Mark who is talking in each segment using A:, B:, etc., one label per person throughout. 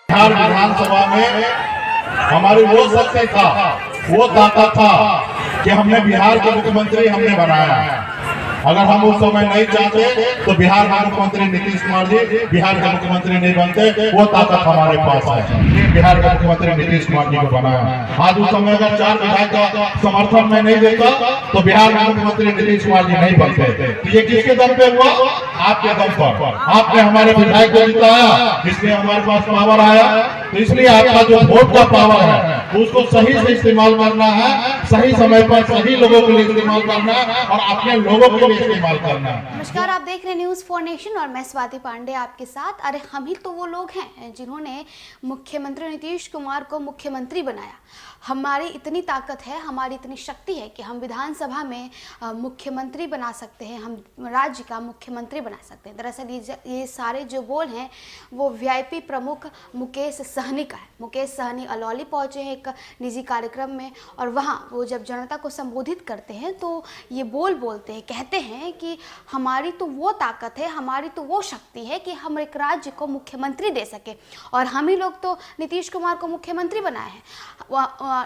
A: बिहार विधानसभा में हमारी वो शक्ति था, वो ताकत था कि हमने बिहार के मुख्यमंत्री हमने बनाया। अगर हम उस समय नहीं चाहते तो बिहार के मुख्यमंत्री नीतीश कुमार जी बिहार के मुख्यमंत्री नहीं बनते। वो ताकत हमारे पास है, बिहार के मुख्यमंत्री नीतीश कुमार जी को बनाया। आज उस समय अगर 4 विधायक का समर्थन में नहीं देता तो बिहार के मुख्यमंत्री नीतीश कुमार जी नहीं बनते। तो ये किसके दम पे हुआ? आपके दम पर। आपने हमारे विधायक को जिताया, इसलिए हमारे पास पावर आया। तो इसलिए आपका जो वोट का पावर है उसको सही से इस्तेमाल करना है, सही समय पर सही लोगों के लिए इस्तेमाल करना है और अपने लोगों के लिए इस्तेमाल करना है।
B: नमस्कार, आप देख रहे हैं न्यूज़ फॉर नेशन और मैं स्वाति पांडे आपके साथ। अरे हम ही तो वो लोग हैं जिन्होंने मुख्यमंत्री नीतीश कुमार को मुख्यमंत्री बनाया। हमारी इतनी ताकत है, हमारी इतनी शक्ति है कि हम विधानसभा में मुख्यमंत्री बना सकते हैं, हम राज्य का मुख्यमंत्री बना सकते हैं। दरअसल ये सारे जो बोल हैं वो वीआईपी प्रमुख मुकेश सहनी का है। मुकेश सहनी अलौली पहुंचे हैं एक निजी कार्यक्रम में और वहाँ वो जब जनता को संबोधित करते हैं तो ये बोल बोलते हैं, कहते हैं कि हमारी तो वो ताकत है, हमारी तो वो शक्ति है कि हम एक राज्य को मुख्यमंत्री दे सके और हम ही लोग तो नीतीश कुमार को मुख्यमंत्री बनाए हैं।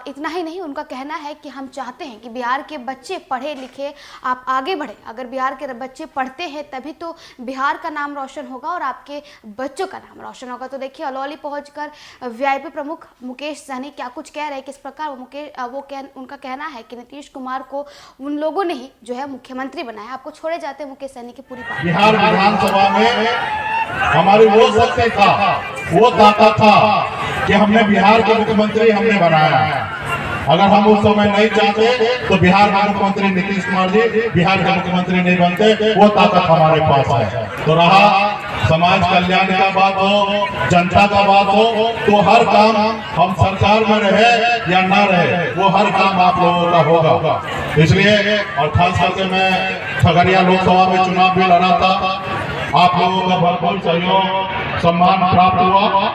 B: इतना ही नहीं, उनका कहना है कि हम चाहते हैं कि बिहार के बच्चे पढ़े लिखे आप आगे बढ़े। अगर बिहार के बच्चे पढ़ते हैं तभी तो बिहार का नाम रोशन होगा और आपके बच्चों का नाम रोशन होगा। तो देखिए अलौली पहुंचकर वीआईपी प्रमुख मुकेश सहनी क्या कुछ कह रहे हैं, किस प्रकार उनका कहना है कि नीतीश कुमार को उन लोगों ने ही जो है मुख्यमंत्री बनाया। आपको छोड़े जाते हैं मुकेश सहनी की पूरी बात।
A: बिहार विधानसभा में हमारी वो शक्ति था, वो ताकत था कि हमने बिहार के मुख्यमंत्री हमने बनाया। अगर हम उस समय नहीं चाहते तो बिहार के मुख्यमंत्री नीतीश कुमार जी बिहार के मुख्यमंत्री नहीं बनते। वो ताकत हमारे पास है। तो रहा समाज कल्याण का बात हो, जनता का बात हो, तो हर काम हम सरकार में रहे या ना रहे वो हर काम आप लोगों का होगा। इसलिए और खास करके मैं खगड़िया लोकसभा में चुनाव भी लड़ा था। आप लोगों का भरपूर सहयोग सम्मान प्राप्त हुआ।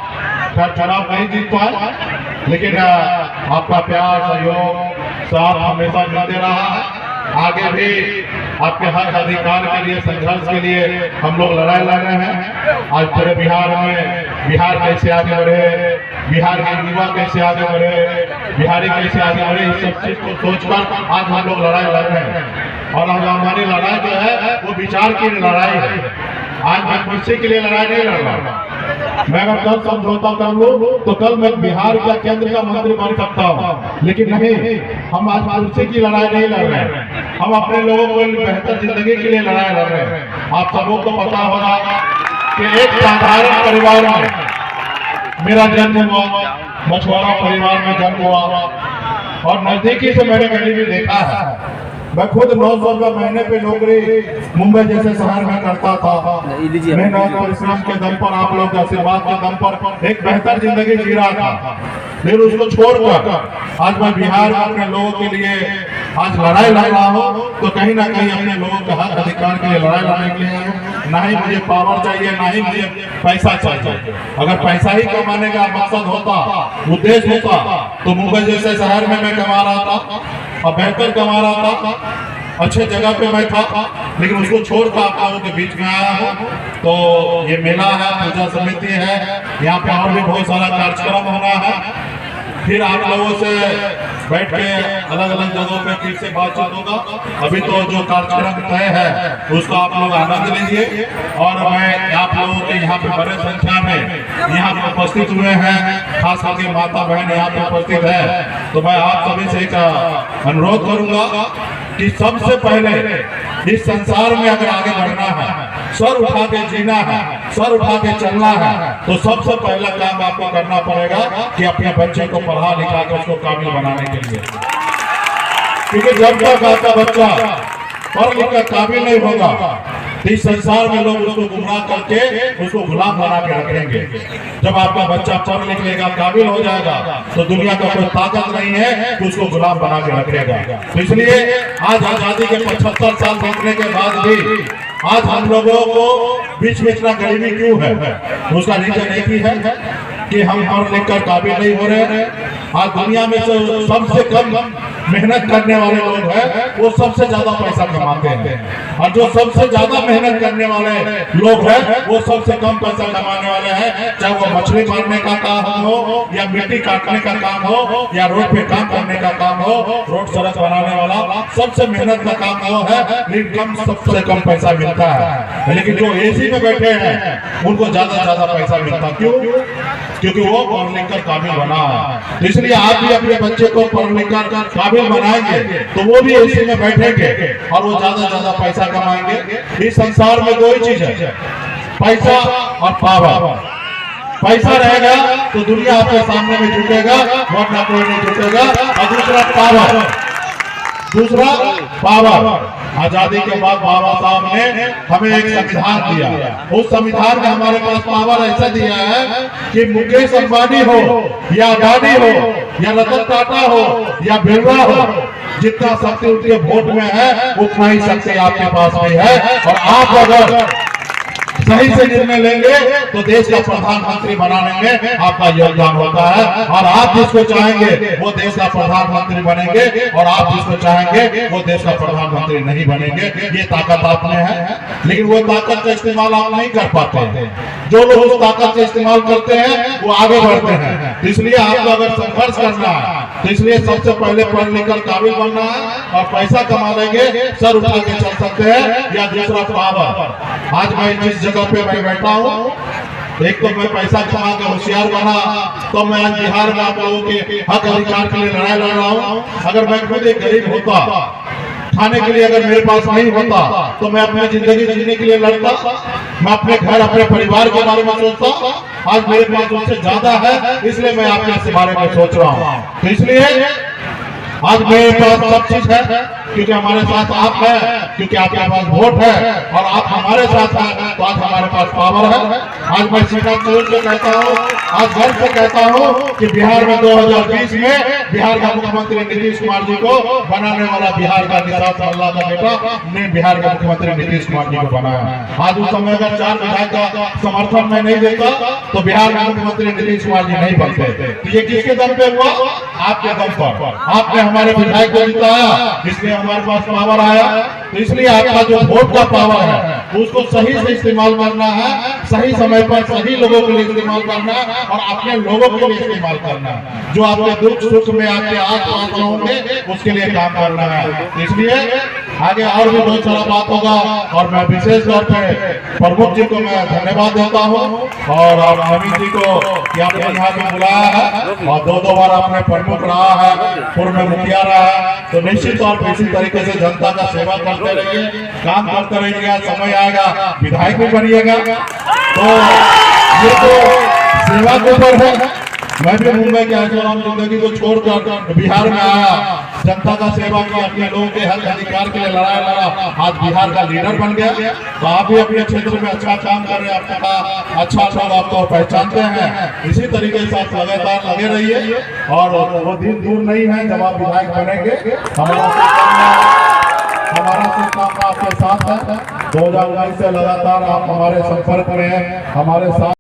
A: खैर चुनाव नहीं जीत पाए लेकिन आपका प्यार सहयोग साथ हमेशा मिलते रहा है। आगे भी आपके हक अधिकार के लिए संघर्ष के लिए हम लोग लड़ाई लड़ रहे हैं। आज पूरे बिहार में बिहार कैसे आगे बढ़े, बिहार के युवा कैसे आगे बढ़े, बिहारी कैसे आगे बढ़े, इस सब चीज को सोचकर आज हम लोग लड़ाई लड़ रहे हैं। और आज हमारी लड़ाई जो है वो विचार की लड़ाई है। आज मैं कुर्सी के लिए लड़ाई नहीं लड़ रहा। मैं अगर कल समझौता कर लूं तो कल मैं बिहार का केंद्र का मंत्री बन सकता हूं, लेकिन नहीं, हम आज कुर्सी की लड़ाई नहीं लड़ रहे हैं। हम अपने लोगों को बेहतर जिंदगी के लिए लड़ाई लड़ रहे हैं। आप सबों को पता होगा कि एक साधारण परिवार में मेरा जन्म हुआ, मछुआरा परिवार में जन्म हुआ और नजदीकी से मैंने गरीबी देखा है। मैं खुद 900 रुपये महीने पे नौकरी मुंबई जैसे शहर में करता था। मेहनत परिश्रम के दम पर, आप लोग के आशीर्वाद के दम पर एक बेहतर जिंदगी जी रहा था। फिर उसको छोड़कर आज मैं बिहार में अपने लोगों के लिए आज लड़ाई लड़ रहा हूँ। तो कहीं ना कहीं अपने लोगों के हक अधिकार के लिए लड़ाई लड़ने के लिए ना ही मुझे पावर चाहिए, ना ही मुझे पैसा चाहिए। अगर पैसा ही कमाने का मकसद होता, उद्देश्य होता, तो मुंबई जैसे शहर में मैं कमा रहा था और बेहतर कमा रहा था, अच्छे जगह पे मैं था। लेकिन उसको छोड़कर आप लोगों के बीच में आया हूँ। तो ये मेला है, पूजा समिति है, यहाँ पे और भी बहुत सारा कार्यक्रम होना है। फिर आप लोगों से बैठ के अलग अलग जगहों पे फिर से बातचीत होगा। अभी तो जो कार्यक्रम तय है उसका आप लोग आनंद लीजिए। और मैं आप लोगों के यहाँ पे बड़े संख्या में यहाँ पे उपस्थित हुए हैं, खास करके माता बहन यहाँ पे उपस्थित है। तो मैं आप सभी से एक अनुरोध करूंगा कि सबसे पहले इस संसार में अगर आगे बढ़ना है, सर उठा के जीना है, सर उठा के चलना है, तो सबसे पहला काम आपको करना पड़ेगा कि अपने बच्चे को पढ़ा लिखा के उसको काबिल बनाने के लिए। क्योंकि जब तक आपका बच्चा पढ़ लिख कर काबिल नहीं होगा तो इस संसार में लोग उसको गुमराह करके उसको गुलाम बना के रखेंगे। जब आपका बच्चा पढ़ लिख लेगा, काबिल हो जाएगा, तो दुनिया का कोई ताकत नहीं है कि उसको गुलाम बना के रखेगा। तो इसलिए आज आजादी के 75 साल बीतने के बाद भी आज हम लोगों को बीच में इतना गरीबी क्यों है? उसका रीजन एक ही है कि हम पढ़ लिख कर काबिल नहीं हो रहे हैं। आज दुनिया में सबसे कम मेहनत करने वाले लोग हैं वो सबसे ज्यादा पैसा कमाते हैं, और जो सबसे ज्यादा मेहनत करने वाले लोग हैं वो सबसे कम पैसा कमाने वाले हैं। चाहे वो मछली मारने का काम हो, या मिट्टी काटने का काम हो, या रोड पे काम करने का काम हो, रोड सड़क बनाने वाला सबसे मेहनत का काम वो है, लेकिन सबसे कम पैसा मिलता है। लेकिन जो एसी में बैठे हैं उनको ज्यादा पैसा मिलता। क्यों? क्योंकि वो पढ़ लिख कर काबिल बना है। तो इसलिए आप भी अपने बच्चे को पढ़ लिख कर काबिल बनाएंगे तो वो भी एसी में बैठेंगे और वो ज्यादा पैसा कमाएंगे। इस संसार में दो ही चीज है, पैसा और पावर। पैसा रहेगा तो दुनिया आपके सामने में झुकेगा, वरना कोई नहीं झुकेगा। और दूसरा पावर। आजादी के बाद बाबा साहब ने हमें एक संविधान दिया। उस संविधान में हमारे पास पावर ऐसा दिया है कि मुकेश अंबानी हो, या अडानी हो, या रतन टाटा हो, या बिरला हो, जितना शक्ति उनके वोट में है उतना ही शक्ति आपके पास भी है। और आप अगर सही से निर्णय लेंगे तो देश का प्रधानमंत्री बनाने में आपका योगदान होता है। और आप जिसको चाहेंगे वो देश का प्रधानमंत्री बनेंगे, और आप जिसको चाहेंगे वो देश का प्रधानमंत्री नहीं बनेंगे। ये ताकत आप में है, लेकिन वो ताकत का इस्तेमाल आप नहीं कर पाते। जो लोग उस ताकत का इस्तेमाल करते हैं वो आगे बढ़ते हैं। तो इसलिए आपको अगर संघर्ष करना है तो इसलिए सबसे पहले पढ़ लिख कर काबिल बनना है, और पैसा कमा लेंगे, सर उठा के चल सकते हैं। या दूसरा पावर। आज मैं जिस जगह पे मैं बैठा हूँ, एक तो मैं पैसा कमा के होशियार बना, तो मैं आज बिहार में आप लोगों के हक अधिकार के लिए लड़ाई लड़ रहा हूँ। अगर मैं खुद एक गरीब होता, खाने के लिए अगर मेरे पास नहीं होता, तो मैं अपनी जिंदगी जीने के लिए लड़ता, मैं अपने घर अपने परिवार के बारे में सोचता। आज मेरे पास उससे ज्यादा है, इसलिए मैं आपके इस बारे में सोच रहा हूँ। तो इसलिए आज मेरे पास सब चीज है, क्योंकि हमारे साथ आप हैं, क्योंकि आपके पास वोट है, और आप हमारे साथ हैं तो आज हमारे पास पावर है। आज मैं सीधा तौर से कहता हूँ, आज गर्व से कहता हूँ कि बिहार में 2020 में बिहार का मुख्यमंत्री नीतीश कुमार जी को बनाने वाला बिहार का निषाद अल्लाह का बेटा ने बिहार का मुख्यमंत्री नीतीश कुमार जी को बनाया। आज उस समय अगर 4 विधायक का समर्थन में नहीं देता तो बिहार का मुख्यमंत्री नीतीश कुमार जी नहीं बनते। ये किसके दम पे हुआ? आपके दम पर। आपने हमारे विधायक को जिताया, इसलिए हमारे पास पावर आया। तो इसलिए आपका जो वोट का पावर है उसको सही से इस्तेमाल करना है, सही समय पर सही लोगों के लिए इस्तेमाल करना है, और अपने लोगों के लिए इस्तेमाल करना है। जो आपके दुख सुख में आपके आस-पास होंगे उसके लिए काम करना है। तो इसलिए आगे और भी बहुत सारा बात होगा, और मैं विशेष तौर पे प्रमुख जी को मैं धन्यवाद देता हूँ, और अमित जी को कि आपने यहाँ पे बुलाया है, और 2 बार आपने प्रमुख रहा है, पूर्व में मुखिया रहा है। तो निश्चित तौर पर इसी तरीके से जनता का सेवा करते रहिए, काम करते रहिएगा। समय आएगा विधायक भी बनिएगा, तो ये तो सेवा के ऊपर है। मैं भी मुंबई के आजीवन जिंदगी को छोड़कर बिहार में आया, जनता का सेवा किया, अपने लोगों के हक अधिकार के लिए लड़ाई लड़ा, आज बिहार का लीडर बन गया। तो आप भी अपने क्षेत्र में अच्छा काम कर रहे हैं, आपका अच्छा लोग आपको पहचानते हैं। इसी तरीके से आप लगातार लगे रहिए, और वो दिन दूर नहीं है जब आप विधायक बनेंगे। हमारा शुभकामना आपके साथ है। 2019 से लगातार आप हमारे संपर्क में हैं, हमारे साथ